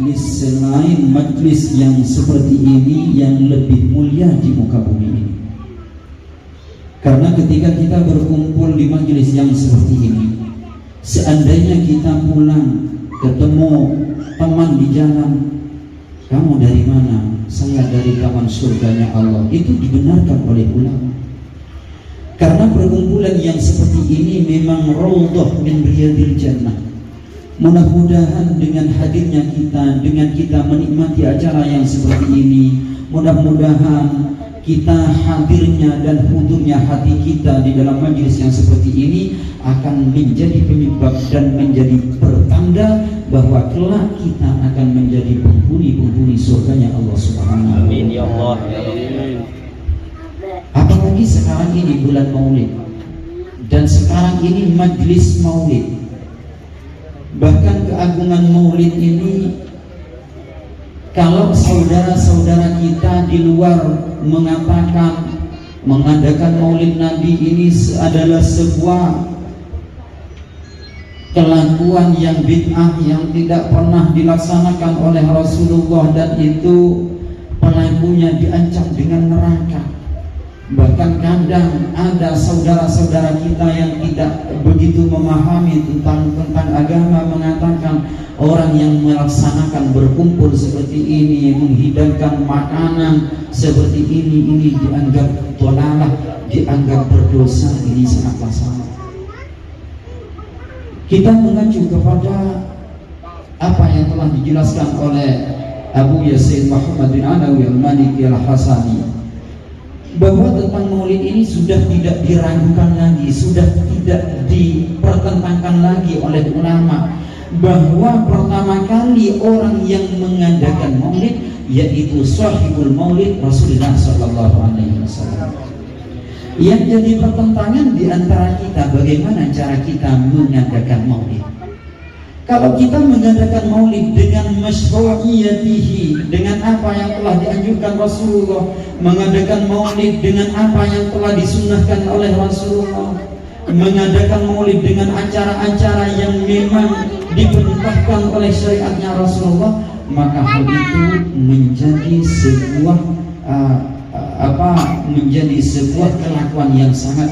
majlis selain majlis yang seperti ini yang lebih mulia di muka bumi ini. Karena ketika kita berkumpul di majlis yang seperti ini, seandainya kita pulang ketemu teman di jalan, kamu dari mana? Saya dari taman surganya Allah. Itu dibenarkan oleh ulama. Karena perkumpulan yang seperti ini memang raudhah min riyadil jannah. Mudah-mudahan dengan hadirnya kita, dengan kita menikmati acara yang seperti ini, mudah-mudahan kita hadirnya dan hudurnya hati kita di dalam majelis yang seperti ini akan menjadi penyebab dan menjadi pertanda bahwa kelak kita akan menjadi penghuni surganya Allah Subhanahu wa taala. Amin ya Allah. Apalagi sekarang ini bulan Maulid dan sekarang ini majelis Maulid. Bahkan keagungan Maulid ini, kalau saudara-saudara kita di luar mengatakan mengadakan Maulid Nabi ini adalah sebuah kelakuan yang bid'ah yang tidak pernah dilaksanakan oleh Rasulullah, dan itu pelakunya diancam dengan neraka. Bahkan kadang ada saudara-saudara kita yang tidak begitu memahami tentang agama mengatakan orang yang melaksanakan berkumpul seperti ini, menghidangkan makanan seperti ini dianggap dhalalah, dianggap berdosa. Ini sangatlah salah. Kita mengacu kepada apa yang telah dijelaskan oleh Abu Yasin Muhammad bin Alawi al-Maliki al-Hasani, bahwa tentang Maulid ini sudah tidak diragukan lagi, sudah tidak dipertentangkan lagi oleh ulama, bahwa pertama kali orang yang mengadakan Maulid yaitu sahibul Maulid Rasulullah sallallahu alaihi wasallam. Yang jadi pertentangan di antara kita, bagaimana cara kita mengadakan Maulid. Kalau kita mengadakan Maulid dengan masyru'iyatihi, dengan apa yang telah dianjurkan Rasulullah, mengadakan Maulid dengan apa yang telah disunnahkan oleh Rasulullah, mengadakan Maulid dengan acara-acara yang memang diperintahkan oleh syariatnya Rasulullah, maka hal itu menjadi sebuah menjadi sebuah kelakuan yang sangat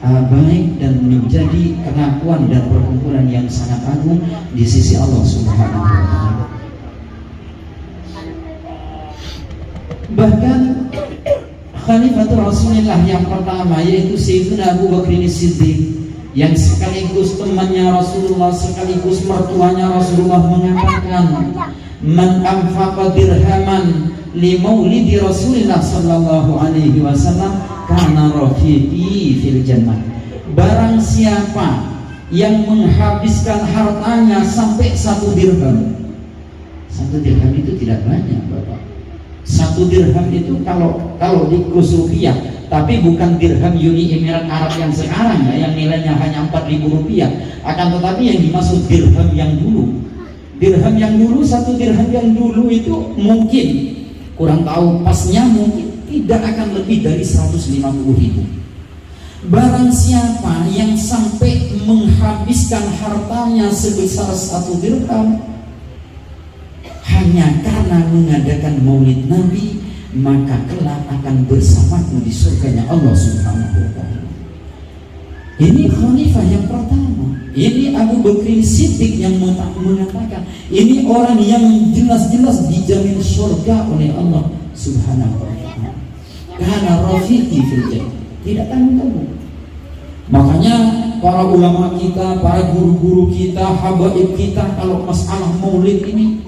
baik dan menjadi pengakuan dan perkumpulan yang sangat agung di sisi Allah Subhanahu wa taala. Bahkan Khalifatul Rasulullah yang pertama yaitu Sayyidina Abu Bakr As-Siddiq, yang sekaligus temannya Rasulullah, sekaligus mertuanya Rasulullah, mengatakan, "Man anfaqa dirhaman li maulidi Rasulillah sallallahu alaihi wasallam kana rafiqi fil jannah." Barang siapa yang menghabiskan hartanya sampai 1 dirham. 1 dirham itu tidak banyak, Bapak. 1 dirham itu kalau di kurs rupiah, tapi bukan dirham Uni Emirat Arab yang sekarang ya, yang nilainya hanya 4.000 rupiah. Akan tetapi yang dimaksud dirham yang dulu. Dirham yang dulu, 1 dirham yang dulu itu mungkin, kurang tahu pasnya, mungkin tidak akan lebih dari 150.000. Barang siapa yang sampai menghabiskan hartanya sebesar 1 dirham hanya karena mengadakan Maulid Nabi, maka kelak akan bersamaku di surganya Allah Subhanahu wa taala. Ini khalifah yang pertama. Ini Abu Bakr Siddiq yang mengatakan, ini orang yang jelas-jelas dijamin surga oleh Allah Subhanahu wa taala. Karena rafiqi fil jannah, tidak tanggung-tanggung. Makanya para ulama kita, para guru-guru kita, habaib kita, kalau masalah Maulid ini,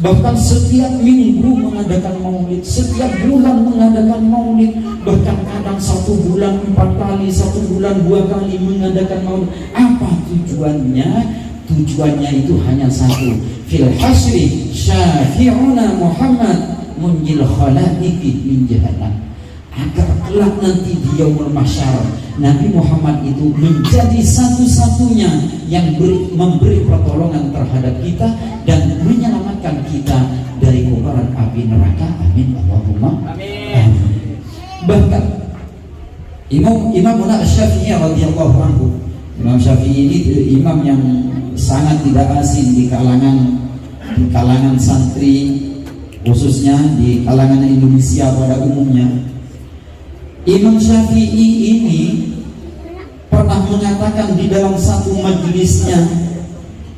bahkan setiap minggu mengadakan Maulid, setiap bulan mengadakan Maulid, bahkan kadang 1 bulan 4 kali, 1 bulan 2 kali mengadakan Maulid. Apa tujuannya? Tujuannya itu hanya satu, fil hasri syafi'una Muhammad munjil khalaiqi min jahannam, agar kelak nanti di yaumul mahsyar Nabi Muhammad itu menjadi satu-satunya yang memberi pertolongan terhadap kita dan menyelamatkan kita dari kobaran api neraka. Amin Allahumma amin. Bahkan Imam Syafi'i radhiyallahu anhu, Imam Syafi'i ini imam yang sangat tidak asing di kalangan di kalangan santri, khususnya di kalangan Indonesia pada umumnya. Imam Syafi'i ini pernah mengatakan di dalam satu majelisnya,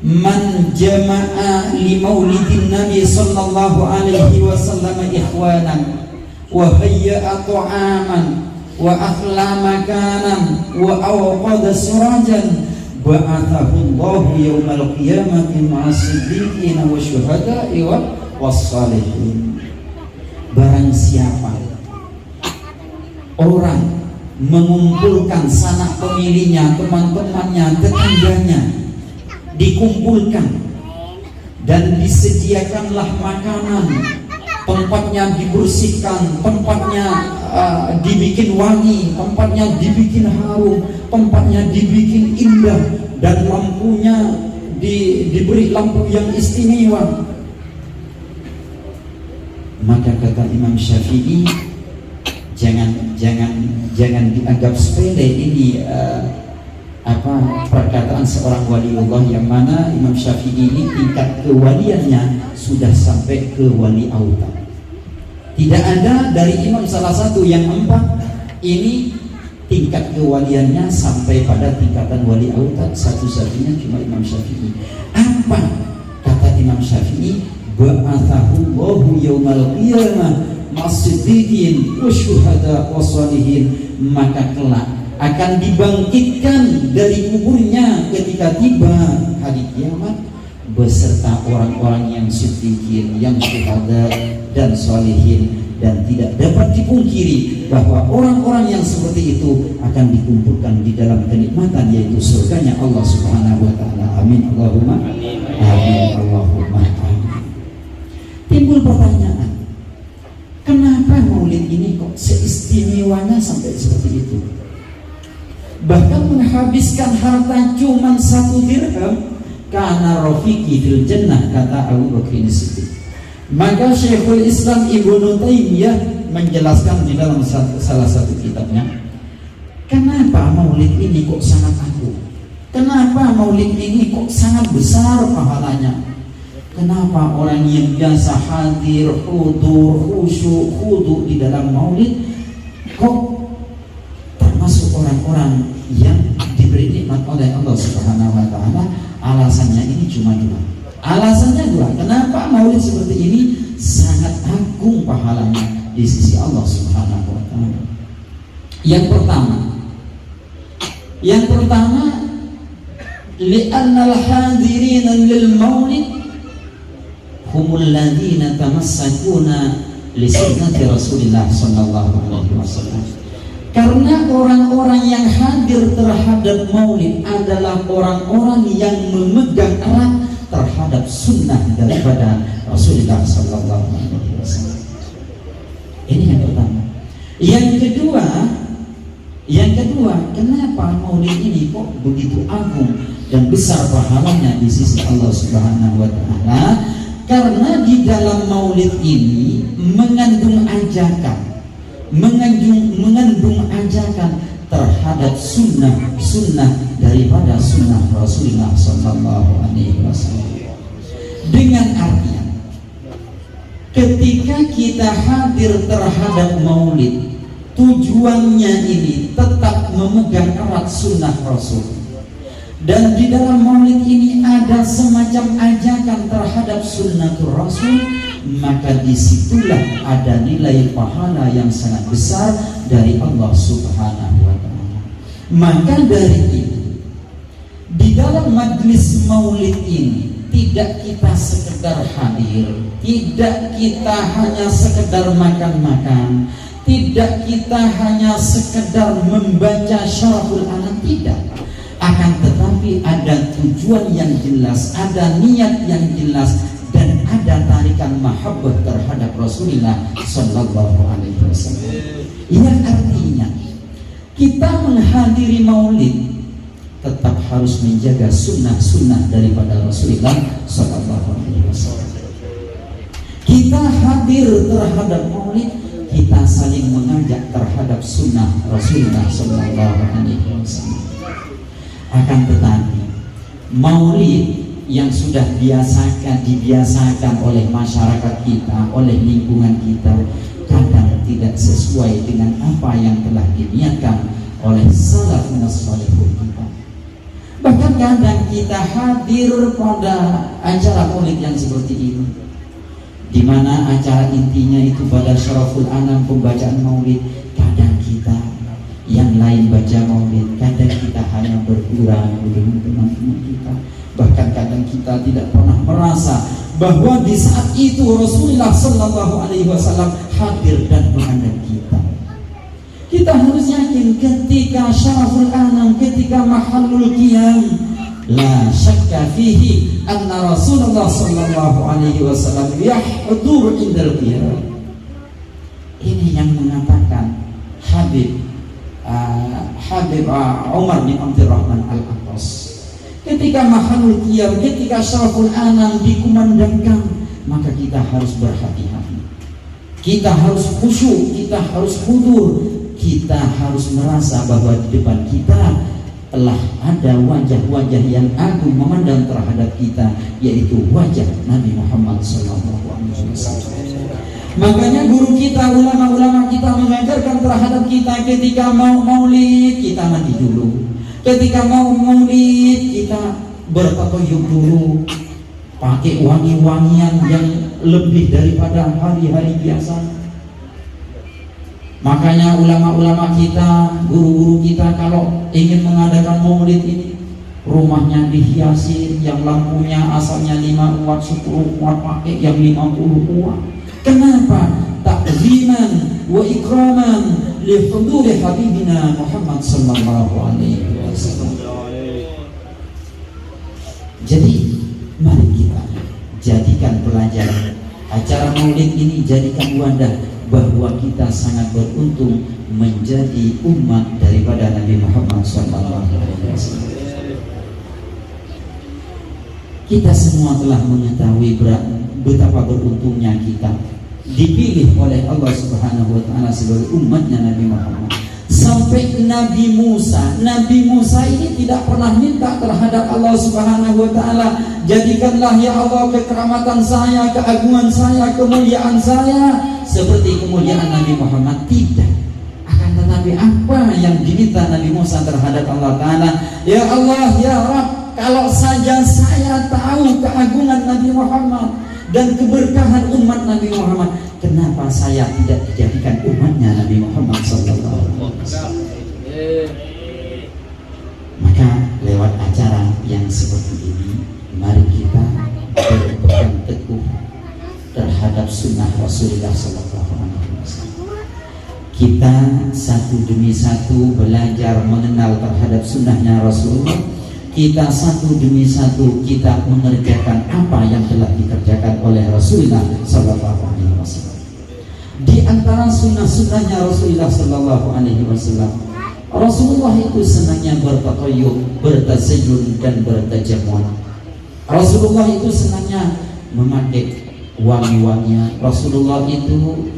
man jama'a li maulidin Nabi sallallahu alaihi wasallam ikhwanan wa hayya'a ta'aman wa akhla makanan wa awqada surajan ba'athahu Allahu yawmal qiyamati ma'as siddiqina wa syuhada'i wassalihin. Barang siapa orang mengumpulkan sanak pemilihnya, teman-temannya, tetangganya, dikumpulkan dan disediakanlah makanan, tempatnya dibersihkan, tempatnya dibikin wangi, tempatnya dibikin harum, tempatnya dibikin indah, dan lampunya diberi lampu yang istimewa. Maka kata Imam Syafi'i, jangan dianggap sepele ini perkataan seorang waliullah, yang mana Imam Syafi'i ini tingkat kewaliannya sudah sampai ke wali autat. Tidak ada dari imam salah satu yang 4 ini tingkat kewaliannya sampai pada tingkatan wali autat, satu-satunya cuma Imam Syafi'i. Apa kata Imam Syafi'i? Ba'athahu Allahu yaumal qiyamah ma'as-siddiqin wa syuhada wassalihin. Maka kelak akan dibangkitkan dari kuburnya ketika tiba hari kiamat beserta orang-orang yang siddiqin, yang syuhada dan sholihin. Dan tidak dapat dipungkiri bahwa orang-orang yang seperti itu akan dikumpulkan di dalam kenikmatan, yaitu surganya Allah Subhanahu wa ta'ala. Amin Allahumma amin. Allahumma amin. Timbul pertanyaan, kenapa maulid ini kok seistimewanya sampai seperti itu? Bahkan menghabiskan harta cuma 1 dirham, karena rafiki fil jannah, kata Abu Bakr Siddiq. Maka Syekhul Islam Ibnu Taimiyah menjelaskan di dalam salah satu kitabnya, kenapa maulid ini kok sangat agung? Kenapa maulid ini kok sangat besar pahalanya? Kenapa orang yang biasa hadir, hudur, khusyuk, khudu di dalam maulid kok termasuk orang-orang yang diberi nikmat oleh Allah Subhanahu wa ta'ala? Alasannya ini cuma 2. Alasannya 2. Kenapa maulid seperti ini sangat agung pahalanya di sisi Allah Subhanahu wa ta'ala? Yang pertama, li'annal hadirina lil maulid humul ladzina tamassakuna li sunnati Rasulillah sallallahu alaihi wasallam. Karena orang-orang yang hadir terhadap maulid adalah orang-orang yang memegang erat terhadap sunnah daripada Rasulullah sallallahu alaihi wasallam. Ini yang pertama. Yang kedua, kenapa maulid ini kok begitu agung dan besar pahalanya di sisi Allah Subhanahu wa ta'ala? Karena di dalam maulid ini mengandung ajakan terhadap sunnah daripada sunnah Rasulullah sallallahu alaihi wasallam. Dengan artian, ketika kita hadir terhadap maulid, tujuannya ini tetap memegang erat sunnah Rasul. Dan di dalam maulid ini ada semacam ajakan terhadap sunnatul Rasul, maka disitulah ada nilai pahala yang sangat besar dari Allah Subhanahu wa ta'ala. Maka dari itu, di dalam majlis maulid ini tidak kita sekedar hadir, tidak kita hanya sekedar makan-makan, tidak kita hanya sekedar membaca syarahul anam, tidak. Akan tetapi ada tujuan yang jelas, ada niat yang jelas, dan ada tarikan mahabbah terhadap Rasulullah sallallahu alaihi wasallam. Yang artinya kita menghadiri maulid tetap harus menjaga sunnah-sunnah daripada Rasulullah sallallahu alaihi wasallam. Kita hadir terhadap maulid, kita saling mengajak terhadap sunnah Rasulullah sallallahu alaihi wasallam. Akan tetapi maulid yang sudah dibiasakan oleh masyarakat kita, oleh lingkungan kita, kadang tidak sesuai dengan apa yang telah diniatkan oleh salafun salihun kita. Bahkan kadang kita hadir pada acara maulid yang seperti ini, di mana acara intinya itu pada syaraful anam, pembacaan maulid. Kadang kita yang lain baca maulid, kadang kita hanya bergurau dengan teman-teman kita. Bahkan kadang kita tidak pernah merasa bahwa di saat itu Rasulullah Sallallahu Alaihi Wasallam hadir dan menghadap kita. Kita harus yakin ketika syaraful anam, ketika mahallul qiyam, la syakka fihi anna Rasulullah Sallallahu Alaihi Wasallam yahdur indal qiyam. Ini yang mengatakan Habib Umar bin Abdurrahman Al-Attas. Ketika mahallul qiyam, ketika syaraful anam dikumandangkan, maka kita harus berhati-hati. Kita harus khusyuk, kita harus hudur, kita harus merasa bahwa di depan kita telah ada wajah-wajah yang agung memandang terhadap kita, yaitu wajah Nabi Muhammad SAW. Makanya guru kita, ulama-ulama kita mengajarkan terhadap kita ketika mau maulid kita mandi dulu. Ketika mau maulid kita bertatayub dulu, pakai wangi-wangian yang lebih daripada hari-hari biasa. Makanya ulama-ulama kita, guru-guru kita kalau ingin mengadakan maulid ini, rumahnya dihiasi, yang lampunya asalnya 5 watt, 10 watt, pakai yang 50 watt. Kenapa? Ta'ziman wa ikraman li huduri habibina Muhammad sallallahu alaihi wasallam. Jadi mari kita jadikan pelajaran acara maulid ini, jadikan wadah bahwa kita sangat beruntung menjadi umat daripada Nabi Muhammad sallallahu alaihi wasallam. Kita semua telah mengetahui betapa beruntungnya kita dipilih oleh Allah Subhanahu wa taala sebagai umatnya Nabi Muhammad. Sampai Nabi Musa ini tidak pernah minta terhadap Allah Subhanahu wa taala, jadikanlah ya Allah kekeramatan saya, keagungan saya, kemuliaan saya seperti kemuliaan Nabi Muhammad. Tidak. Akan tetapi apa yang diminta Nabi Musa terhadap Allah taala? Ya Allah, ya Rabb, kalau saja saya tahu keagungan Nabi Muhammad dan keberkahan umat Nabi Muhammad, kenapa saya tidak dijadikan umatnya Nabi Muhammad sallallahu alaihi wasallam? Maka lewat acara yang seperti ini, mari kita berpegang teguh terhadap sunnah Rasulullah sallallahu alaihi wasallam. Kita satu demi satu belajar mengenal terhadap sunnahnya Rasulullah. Kita satu demi satu kita mengerjakan apa yang telah dikerjakan oleh Rasulullah Sallallahu Alaihi Wasallam. Di antara sunnah-sunnahnya Rasulullah Sallallahu Alaihi Wasallam, Rasulullah itu senangnya bertatayub, bertasayyun dan bertajammul. Rasulullah itu senangnya memakai wangi-wangian. Rasulullah itu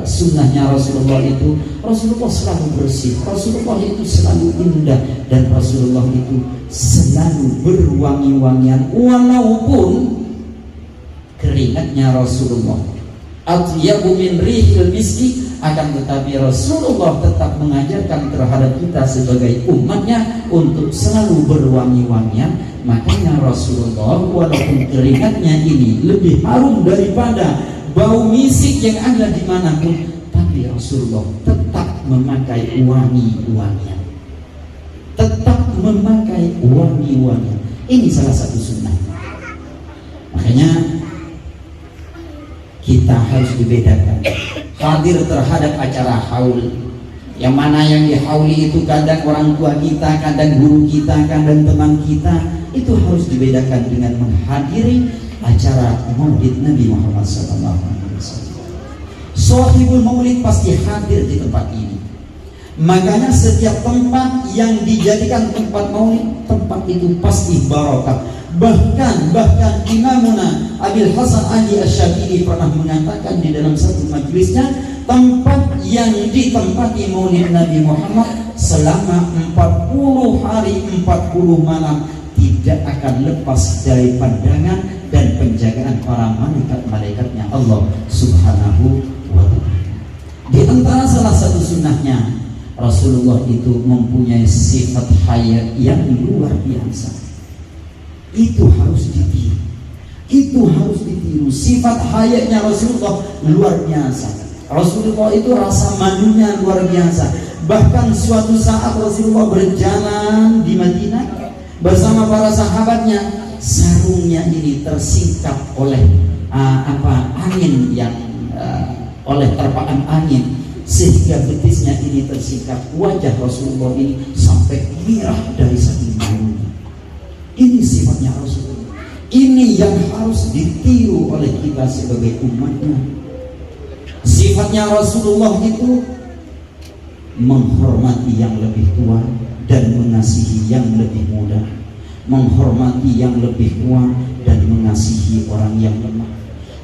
sunnahnya Rasulullah selalu bersih, Rasulullah itu selalu indah, dan Rasulullah itu selalu berwangi-wangian walaupun keringatnya Rasulullah atyabu min rihil miski, akan tetapi Rasulullah tetap mengajarkan terhadap kita sebagai umatnya untuk selalu berwangi-wangian. Makanya Rasulullah walaupun keringatnya ini lebih harum daripada bau misik yang ada dimanapun, tapi Rasulullah tetap memakai wangi-wangian, tetap memakai wangi-wangian. Ini salah satu sunnah. Makanya kita harus dibedakan hadir terhadap acara haul, yang mana yang dihauli itu kadang orang tua kita, kadang guru kita, kadang teman kita. Itu harus dibedakan dengan menghadiri acara maulid Nabi Muhammad SAW. Shahibul maulid pasti hadir di tempat ini. Makanya setiap tempat yang dijadikan tempat maulid, tempat itu pasti barokah. Bahkan Imamuna Abil Hasan Ali Asy-Syadzili pernah mengatakan di dalam satu majelisnya, tempat yang ditempati maulid Nabi Muhammad selama 40 hari 40 malam tidak akan lepas dari pandangan dan penjagaan para malaikat-malaikatnya Allah Subhanahu wa ta'ala. Di antara salah satu sunnahnya, Rasulullah itu mempunyai sifat haya yang luar biasa. Itu harus ditiru. Itu harus ditiru. Sifat hayanya Rasulullah luar biasa. Rasulullah itu rasa malunya luar biasa. Bahkan suatu saat Rasulullah berjalan di Madinah bersama para sahabatnya, sarungnya ini tersingkap oleh angin yang oleh terpaan angin, sehingga betisnya ini tersingkap. Wajah Rasulullah ini sampai merah dari saking malunya. Ini sifatnya Rasulullah. Ini yang harus ditiru oleh kita sebagai umatnya. Sifatnya Rasulullah itu menghormati yang lebih tua dan mengasihi yang lebih muda, menghormati yang lebih tua dan mengasihi orang yang lemah.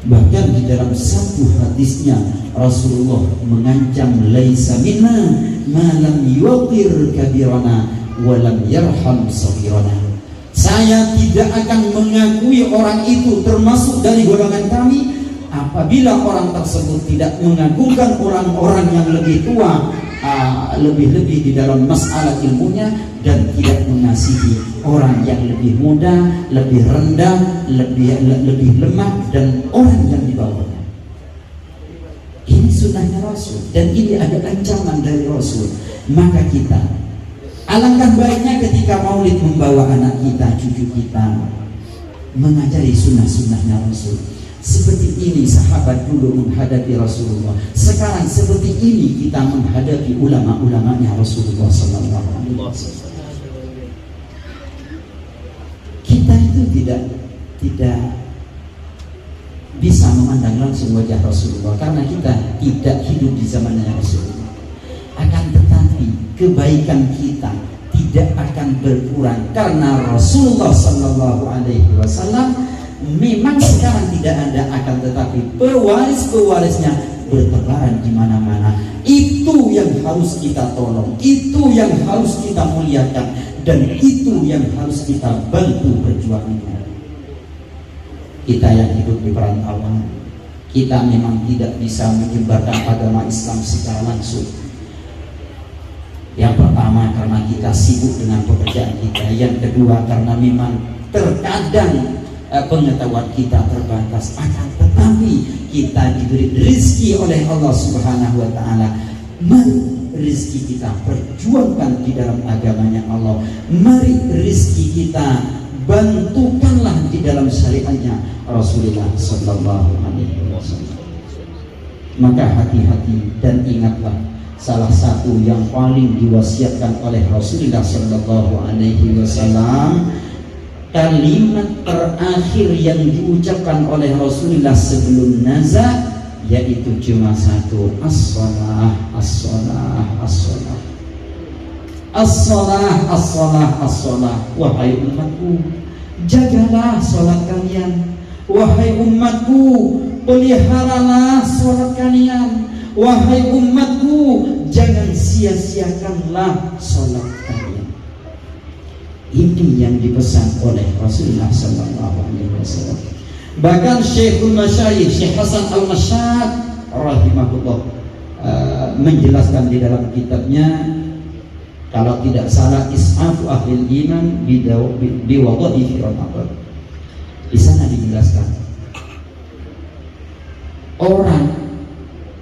Bahkan di dalam satu hadisnya Rasulullah mengancam, laisa minna ma lam yuqir kabirana wa lam yarham saghirana. Saya tidak akan mengakui orang itu termasuk dari golongan kami apabila orang tersebut tidak mengagungkan orang-orang yang lebih tua, lebih-lebih di dalam masalah ilmunya, dan tidak mengasihi orang yang lebih muda, lebih rendah, lebih lemah, dan orang yang di bawahnya. Ini sunnahnya Rasul, dan ini ada ancaman dari Rasul. Maka kita, alangkah baiknya ketika maulid membawa anak kita, cucu kita, mengajari sunnah-sunnahnya Rasul. Seperti ini sahabat dulu menghadapi Rasulullah. Sekarang seperti ini kita menghadapi ulama-ulamanya Rasulullah sallallahu alaihi wasallam. Kita itu tidak bisa memandang langsung wajah Rasulullah karena kita tidak hidup di zamannya Rasulullah. Akan tetapi kebaikan kita tidak akan berkurang karena Rasulullah sallallahu alaihi wasallam memang sekarang tidak ada, akan tetapi pewaris-pewarisnya bertebaran di mana-mana. Itu yang harus kita tolong, itu yang harus kita muliakan, dan itu yang harus kita bantu perjuangannya. Kita yang hidup di perantauan, kita memang tidak bisa menyebarkan agama Islam secara langsung. Yang pertama karena kita sibuk dengan pekerjaan kita, yang kedua karena memang terkadang pengetahuan kita terbatas, akan tetapi kita diberi rezeki oleh Allah Subhanahu wa ta'ala. Mari rezeki kita perjuangkan di dalam agamanya Allah. Mari rezeki kita bantukanlah di dalam syariatnya Rasulullah sallallahu alaihi wasallam. Maka hati-hati dan ingatlah, salah satu yang paling diwasiatkan oleh Rasulullah sallallahu alaihi wasallam, kalimat terakhir yang diucapkan oleh Rasulullah sebelum nazar, yaitu cuma satu, as-salah, as-salah, as-salah, as-salah, as-salah, as-salah. Wahai umatku, jagalah salat kalian. Wahai umatku, peliharalah salat kalian. Wahai umatku, jangan sia-siakanlah salat kalian. Ini yang dipesan oleh Rasulullah sallallahu alaihi wasallam. Bahkan Syekhul Masyayikh Syekh Hasan Al-Masyad rahimahullah menjelaskan di dalam kitabnya, kalau tidak salah, Is'afu Ahlil Iman biwadha'i fi Ramadan. Di sana dijelaskan, orang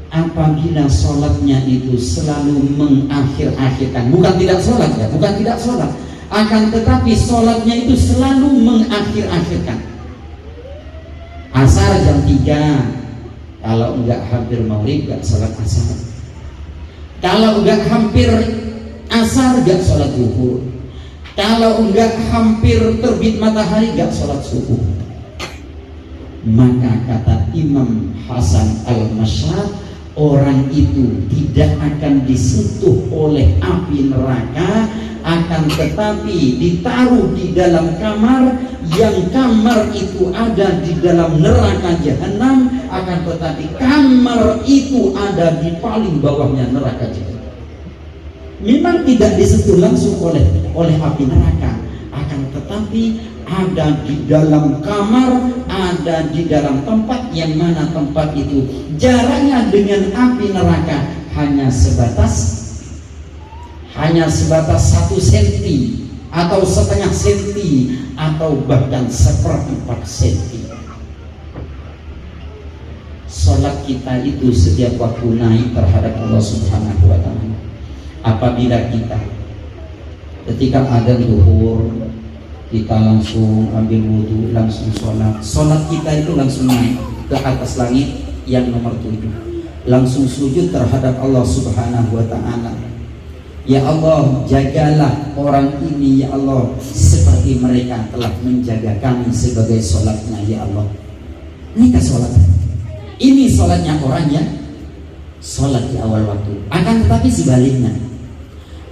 apabila sholatnya itu selalu mengakhir-akhirkan, bukan tidak sholat ya, bukan tidak sholat, akan tetapi sholatnya itu selalu mengakhir-akhirkan. Asar jam 3, kalau enggak hampir maghrib enggak sholat asar, kalau enggak hampir asar enggak sholat zuhur, kalau enggak hampir terbit matahari enggak sholat subuh. Maka kata Imam Hasan Al-Masyad, orang itu tidak akan disentuh oleh api neraka, akan tetapi ditaruh di dalam kamar, yang kamar itu ada di dalam neraka jahanam, akan tetapi kamar itu ada di paling bawahnya neraka jahanam. Memang tidak disentuh langsung oleh api neraka, akan akan tetapi ada di dalam kamar, ada di dalam tempat yang mana tempat itu jaraknya dengan api neraka hanya sebatas 1 senti atau setengah senti atau bahkan 1/4 senti. Salat kita itu setiap waktu naik terhadap Allah Subhanahu wa ta'ala. Apabila kita ketika adzan zuhur kita langsung ambil wudhu, langsung sholat kita itu langsung naik ke atas langit yang nomor 7, langsung sujud terhadap Allah Subhanahu wa ta'ala. Ya Allah, jagalah orang ini ya Allah, seperti mereka telah menjaga kami sebagai sholatnya ya Allah. Ini kan sholat, ini sholatnya orang yang sholat di awal waktu. Akan tetapi sebaliknya,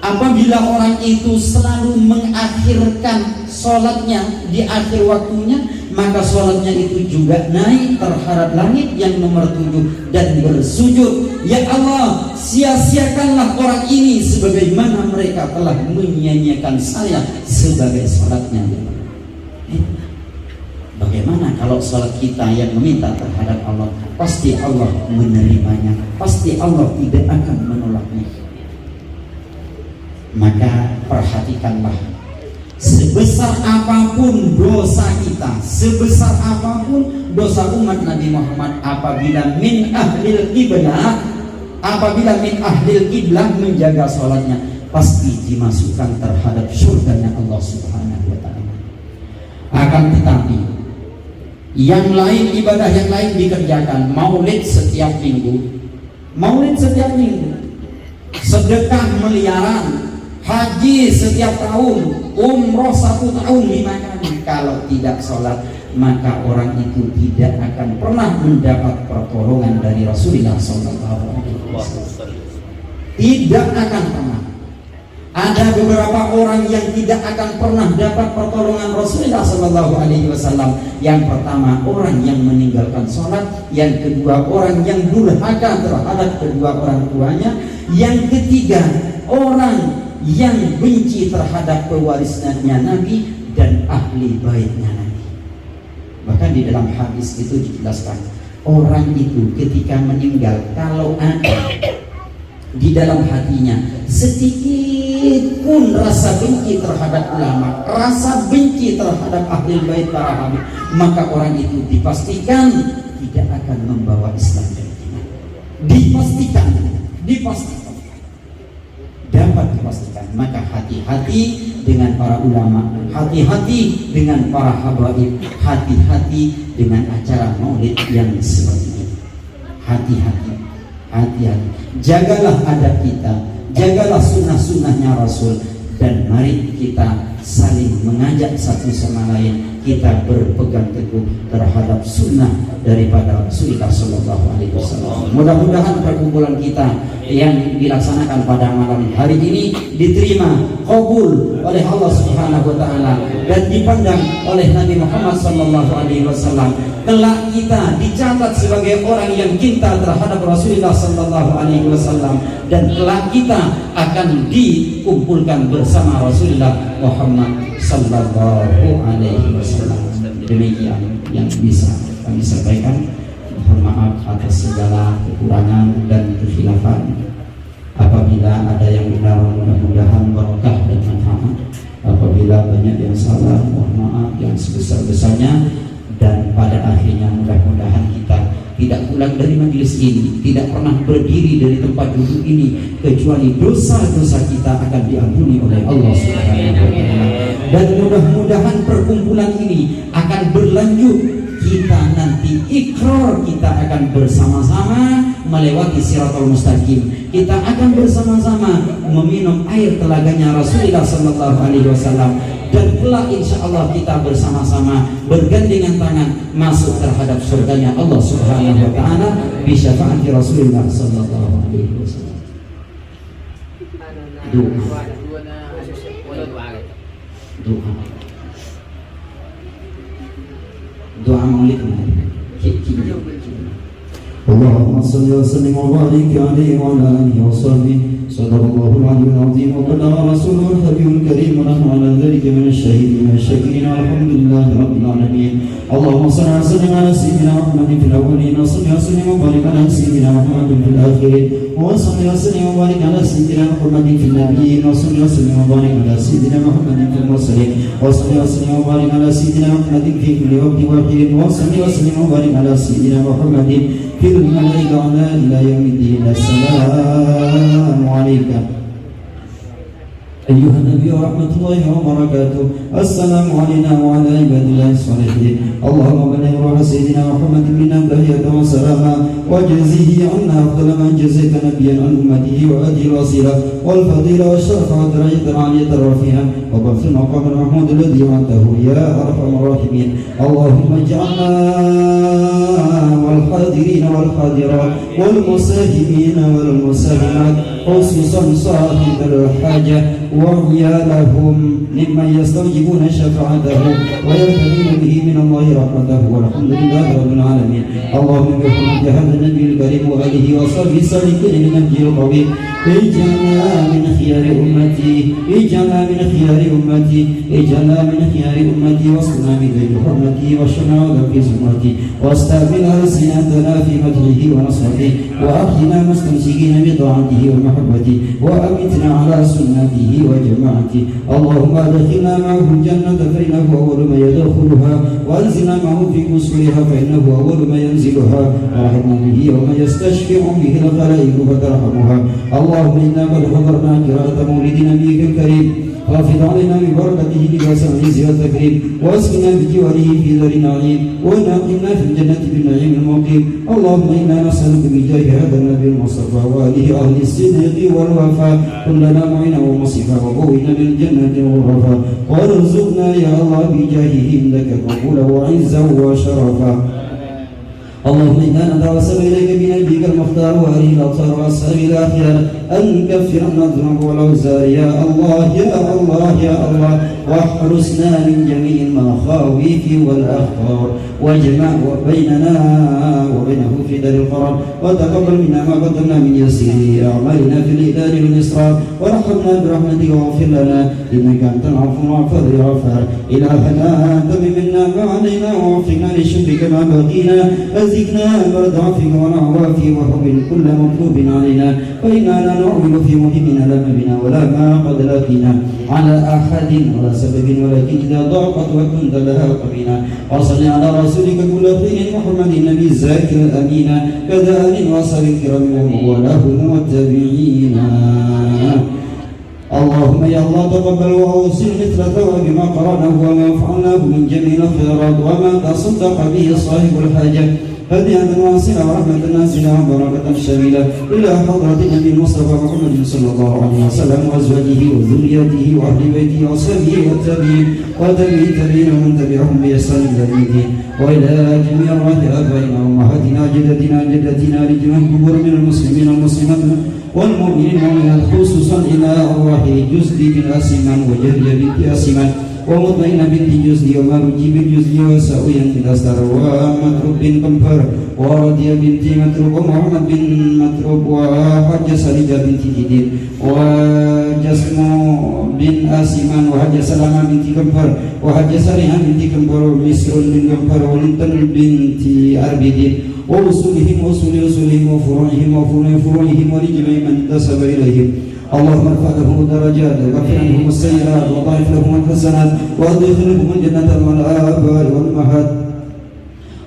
apabila orang itu selalu mengakhirkan sholatnya di akhir waktunya, maka sholatnya itu juga naik terhadap langit yang nomor 7 dan bersujud, ya Allah, sia-siakanlah orang ini sebagaimana mereka telah menyia-nyiakan saya sebagai sholatnya. Bagaimana kalau sholat kita yang meminta terhadap Allah? Pasti Allah menerimanya, pasti Allah tidak akan menolaknya. Maka perhatikanlah, sebesar apapun dosa kita, sebesar apapun dosa umat Nabi Muhammad, apabila min ahlil kiblah menjaga sholatnya, pasti dimasukkan terhadap surganya Allah Subhanahu wa ta'ala. Akan tetapi yang lain, ibadah yang lain dikerjakan, maulid setiap minggu, sedekah miliaran, haji setiap tahun, umroh 1 tahun 5 kali. Kalau tidak sholat, maka orang itu tidak akan pernah mendapat pertolongan dari Rasulullah SAW. Tidak akan pernah. Ada beberapa orang yang tidak akan pernah dapat pertolongan Rasulullah SAW. Yang pertama, orang yang meninggalkan sholat. Yang kedua, orang yang durhaka terhadap kedua orang tuanya. Yang ketiga, orang yang benci terhadap pewarisnya Nabi dan ahli baitnya Nabi. Bahkan di dalam hadis itu dijelaskan, orang itu ketika meninggal, kalau ada di dalam hatinya sedikit pun rasa benci terhadap ulama, rasa benci terhadap ahli bait para habib, maka orang itu dipastikan tidak akan membawa Islam dari kita. Dipastikan dapat dipastikan. Maka hati-hati dengan para ulama, hati-hati dengan para habaib, hati-hati dengan acara maulid yang seperti ini. Hati-hati. Jagalah adab kita, jagalah sunnah-sunnahnya Rasul, dan mari kita saling mengajak satu sama lain, kita berpegang teguh terhadap sunnah daripada Rasulullah SAW. Mudah-mudahan perkumpulan kita yang dilaksanakan pada malam hari ini diterima, qabul oleh Allah Subhanahu wa ta'ala, dan dipandang oleh Nabi Muhammad SAW. Kelak kita dicatat sebagai orang yang cinta terhadap Rasulullah SAW, dan kelak kita akan dikumpulkan bersama Rasulullah Muhammad sallallahu alaihi wasallam. Demikian yang bisa kami sampaikan. Mohon maaf atas segala kekurangan dan kekhilafan. Apabila ada yang benar, mudah-mudahan barokah dan manfaat. Apabila banyak yang salah, mohon maaf yang sebesar-besarnya. Dan pada akhirnya mudah-mudahan kita tidak pulang dari majelis ini, tidak pernah berdiri dari tempat duduk ini, kecuali dosa-dosa kita akan diampuni oleh Allah Subhanahu wa ta'ala. Dan mudah-mudahan perkumpulan ini akan berlanjut. Kita nanti ikrar, kita akan bersama-sama melewati Siratal Mustaqim. Kita akan bersama-sama meminum air telaganya Rasulullah sallallahu alaihi wasallam. Dan kelak insya Allah kita bersama-sama bergandengan tangan masuk terhadap surganya Allah Subhanahu wa ta'ala bisyafaati Rasulullah sallallahu alaihi wasallam. Doa maulid. Allahumma صل وسلم وبارك عليه وعلى آله وصحبه. صدق الله العلي العظيم وبلغ رسوله الحبيب الكريم ونحن على ذلك من الشاهدين والشاكرين والحمد لله رب العالمين. اللهم صل وسلم على سيدنا محمد في الأولين وصل وسلم وبارك على سيدنا محمد في الآخرين وصل وسلم وبارك على سيدنا محمد في النبيين وصل وسلم وبارك على سيدنا محمد في المرسلين وصل وسلم وبارك على سيدنا محمد في كل وقت وحين وصل وسلم وبارك على سيدنا محمد في الملأ الأعلى إلى يوم الدين. السلام عليك أيها النبي ورحمة الله وبركاته. السلام علينا وعلى عباد الله الصالحين. اللهم بلغ روح سيدنا محمد منا تحية وسلاما وجزيه عنا أفضل ما جزيت نبيا عن أمته وأدي الوسيلة والفضيلة والشرف والدرجة العالية الرفيعة وبعث المقام المحمود الذي وعدته يا أرحم الراحمين. اللهم اجعلنا والحاضرين والحاضرات والمساهمين والمساهمات خصوصا صاحب الحاجة وعيالهم ممن يستوجبون شفاعته ويرتدون به من الله رحمته والحمد لله رب العالمين. اللهم بحرمة هذا النبي الكريم وآله وصحبه السالكين للنهج القويم اجعلنا من خيار أمتي اجعلنا من خيار أمتي اجعلنا من خيار أمتي واصلنا بذيل حرمتي واشفنا في سمرتي واستعمل ألسنتنا في مدحه ونصرته وأحينا مستمسكين بطاعته ومحبته وأمتنا على سنته وجماعته. اللهم أدخلنا معه الجنة فإنه أول ما يدخلها وأنزلنا معه في قصورها فإنه أول ما ينزلها ورحمنا به يوم يستشفع به الخلائق فترحمها. اللهم إنا قد حضرنا قراءة مولد نبيك الكريم حافظ علينا ببركته لباس العز والتكريم واسقنا بجواره في دار النعيم ونقمنا في الجنة بالنعيم المقيم. اللهم إنا نسألك بجاه هذا النبي المصطفى وآله أهل الصدق والوفاء كلنا معنا ومصفا وقوينا بالجنة غرفا وارزقنا يا الله بجاهه عندك قبولا وعزا وشرفا. اللهم إنا نتوسل إليك بنبيك المختار وآله الأطهار وأصحابه الأخيار أن كفر عنا الذنوب والأوزار يا الله يا الله يا الله واحرسنا من جميع المخاوف والأخطار واجمع بيننا وبينه في دار القرار وتقبل منا ما قدمنا من يسير أعمالنا في الإدار والإسرار وارحمنا برحمتك واغفر لنا إنك أنت العفو الغفور الغفار. إلهنا تم منا ما علينا ووفقنا لشكرك ما بقينا أزدنا برد عفوك ونعوافي وحب كل مطلوب علينا فإنا لا نعمل في مهمنا لا ما بنا ولا ما قد لقينا على أحد ولا سبب ولكن إذا ضاقت وكنت لها قبينا. وصل على رسولك كل خير محمد النبي الزاكي الأمين كذا آل وصحب الكرام وله والتابعين. اللهم يا الله تقبل وأوصل مثل ثواب ما قرأناه وما فعلناه من جميع الخيرات وما تصدق به صاحب الحاجة هدية واسعة ورحمة نازلة وبركة شاملة إلى حضرة النبي المصطفى محمد صلى الله عليه وسلم وأزواجه وذريته وأهل بيته وأصحابه والتابعين والتابعين ومن تبعهم بإحسان إلى يوم الدين وإلى جميع أرواح آبائنا وأمهاتنا جدتنا جدتنا لجميع القبور من المسلمين والمسلمات والمؤمنين والمؤمنات خصوصا إلى أرواح جزدي بن أسمان وجهل بنت أسمان ومطمئنة بنت جزدي ومرجي بن جزدي وسويا بن أسر ومتروب بن قنفر ورضي بنت متروب ومحمد بن متروب وحج سريجة بنت جديد وجسم بن أسمان وحج سلامة بنت قنفر وحج سريعة بنت قنفر ومسر بن قنفر ولنتن بنت أربدين ووصولهم وصول وصولهم وفروعهم وفروع فروعهم ولجميع من انتسب إليهم. اللهم ارفع لهم الدرجات وغفر عنهم السيئات وضاعف لهم الحسنات وادخلهم الجنة مع الآباء والأمهات.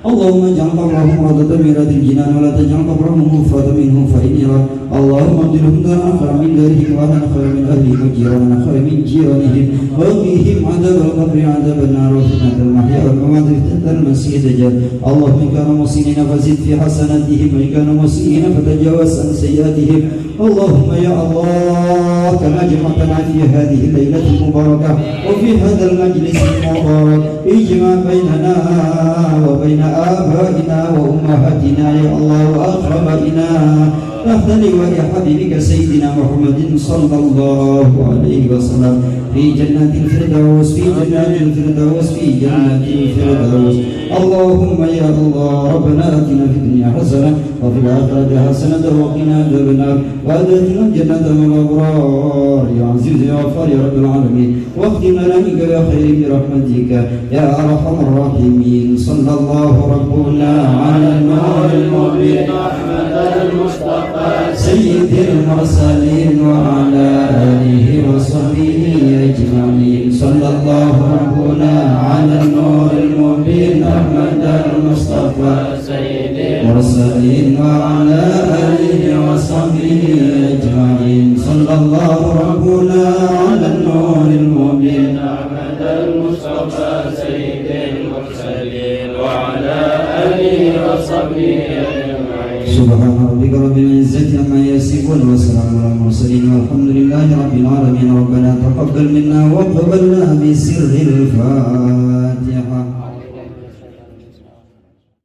اللهم اجعل قبرهم روضة من رياض الجنان ولا تجعل قبرهم مفردا منهم فإني اللهم ابدلهم دارا خيرا من دارهم واهلا خيرا من أهلهم وجيرانا خيرا من جيرانهم وقهم عذاب القبر عذاب النار وفتنة المحيا والممات وفتنة المسيح الدجال. اللهم إن كانوا محسنين فزد في حسناتهم وإن كانوا مسيئين فتجاوز عن سيئاتهم. اللهم يا الله كما جمعتنا في هذه الليلة المباركة وفي هذا المجلس المبارك اجمع بيننا وبين آبائنا وأمهاتنا يا الله وأقربائنا تحت لواء حبيبك سيدنا محمد صلى الله عليه وسلم في جنات الفردوس في جنات الفردوس في جنات الفردوس اللهم يا الله ربنا آتنا في الدنيا حسنة وفي الآخرة حسنة وقنا عذاب النار وأدخلنا الجنة مع الأبرار يا عزيز يا غفار يا رب العالمين واختم لنا منك يا خير برحمتك يا أرحم الراحمين صلى الله ربنا على النور المبين أحمد المصطفى سيد المرسلين وعلى آله وصحبه أجمعين صلى الله ربنا على النور المبين أحمد المصطفى سيد المرسلين وعلى آله وصحبه أجمعين صلى الله ربنا على النور المبين أحمد المصطفى سيد المرسلين وعلى آله وصحبه أجمعين سبحان ربك رب العزة عما يصفون وسلام على المرسلين والحمد لله رب العالمين ربنا تقبل منا وقبلنا بسر الفاتحة